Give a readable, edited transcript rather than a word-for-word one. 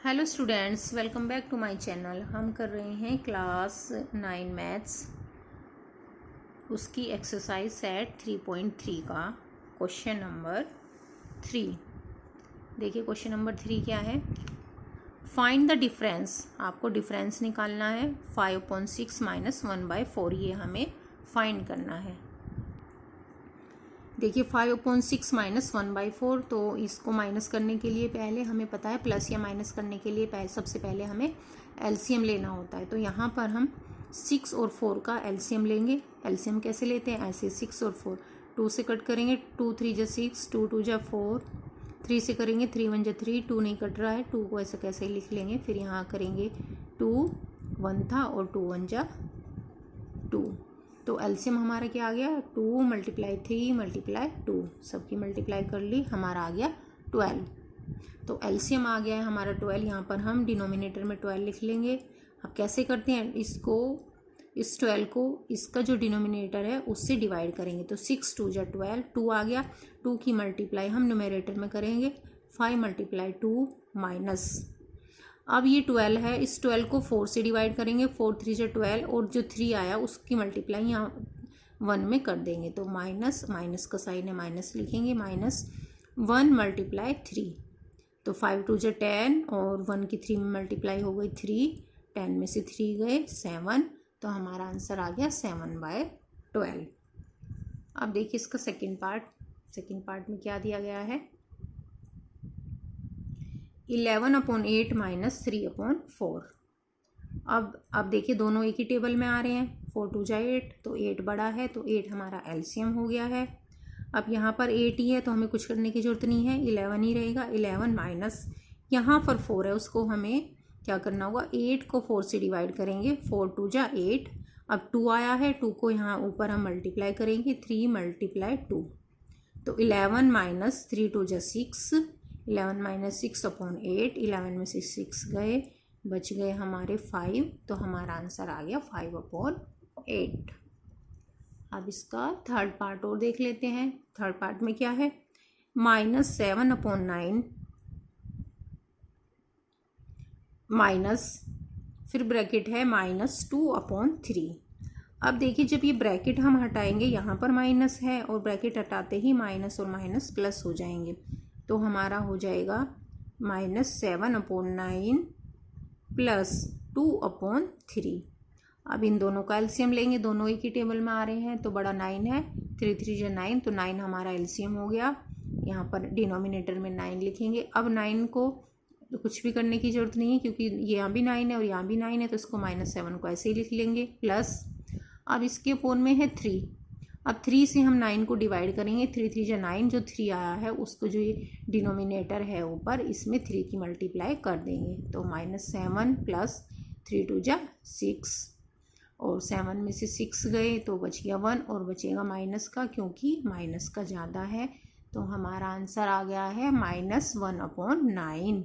Hello students, welcome back to my channel. हम कर रहे हैं क्लास 9 मैथ्स, उसकी एक्सरसाइज सेट 3.3 का क्वेश्चन नंबर 3। देखिए क्वेश्चन नंबर 3 क्या है। Find the difference. आपको डिफरेंस निकालना है 5/6 - 1/4, ये हमें फाइंड करना है। देखिए 5/6 - 1/4, तो इसको माइनस करने के लिए पहले हमें पता है, प्लस या माइनस करने के लिए सबसे पहले हमें एलसीएम लेना होता है। तो यहाँ पर हम 6 और 4 का एलसीएम लेंगे। एलसीएम कैसे लेते हैं, ऐसे 6 और 4 2 से कट करेंगे, 2 3 जा 6, 2 2 जा 4, 3 से करेंगे 3 1 जा 3, 2 नहीं कट रहा है, 2 को ऐसा कैसे लिख लेंगे। फिर यहाँ करेंगे 2 1 था और 2 1 जा 2, तो एलसीएम हमारा क्या आ गया, 2 × 3 × 2, सबकी मल्टीप्लाई कर ली, हमारा आ गया 12। तो एलसीएम आ गया है हमारा 12। यहाँ पर हम डिनोमिनेटर में 12 लिख लेंगे। अब कैसे करते हैं इसको, इस 12 को इसका जो डिनोमिनेटर है उससे डिवाइड करेंगे। तो 6 2 जा 12, 2 आ गया, 2 की मल्टीप्लाई हम न्यूमरेटर में करेंगे, 5 × 2 माइनस। अब ये 12 है, इस 12 को 4 से डिवाइड करेंगे, 4 3 जा 12, और जो 3 आया उसकी मल्टीप्लाई यहाँ 1 में कर देंगे। तो माइनस, माइनस का साइन है, माइनस लिखेंगे, -1 × 3, तो 5 2 जा 10 और 1 की 3 में मल्टीप्लाई हो गई 3, 10 में से 3 गए 7, तो हमारा आंसर आ गया 7/12। अब देखिए इसका सेकेंड पार्ट में क्या दिया गया है, 11/8 - 3/4। अब देखिए दोनों एक ही टेबल में आ रहे हैं, 4 2 जा 8, तो 8 बड़ा है, तो 8 हमारा एलसीएम हो गया है। अब यहाँ पर 8 ही है तो हमें कुछ करने की जरूरत नहीं है, 11 ही रहेगा। 11 माइनस यहाँ पर 4 है, उसको हमें क्या करना होगा, 8 को 4 से डिवाइड करेंगे, 4 2 जा 8। अब 2 आया है, 2 को यहाँ ऊपर हम मल्टीप्लाई करेंगे, 3 × 2, तो 11 - 3 2 जा 6, 11 - 6/8, 11 में से 6 गए, बच गए हमारे 5, तो हमारा आंसर आ गया 5/8। अब इसका थर्ड पार्ट और देख लेते हैं। थर्ड पार्ट में क्या है, -7/9 माइनस, फिर ब्रैकेट है -2/3। अब देखिए जब ये ब्रैकेट हम हटाएंगे, यहाँ पर माइनस है और ब्रैकेट हटाते ही माइनस और माइनस प्लस हो जाएंगे, तो हमारा हो जाएगा -7/9 + 2/3। अब इन दोनों का एलसीएम लेंगे, दोनों एक ही टेबल में आ रहे हैं, तो बड़ा 9 है, 3 3 जा 9, तो 9 हमारा एलसीएम हो गया। यहाँ पर डिनोमिनेटर में 9 लिखेंगे। अब 9 को तो कुछ भी करने की ज़रूरत नहीं है, क्योंकि यहाँ भी 9 है और यहाँ भी 9 है, तो इसको -7 को ऐसे ही लिख लेंगे, प्लस अब इसके अपोन में है 3। अब 3 से हम 9 को डिवाइड करेंगे, 3 3 जा 9, जो 3 आया है उसको जो ये डिनोमिनेटर है ऊपर, इसमें 3 की मल्टीप्लाई कर देंगे, तो -7 + 3 2 जा 6, और 7 में से 6 गए तो बच गया 1, और बचेगा माइनस का, क्योंकि माइनस का ज़्यादा है, तो हमारा आंसर आ गया है -1/9।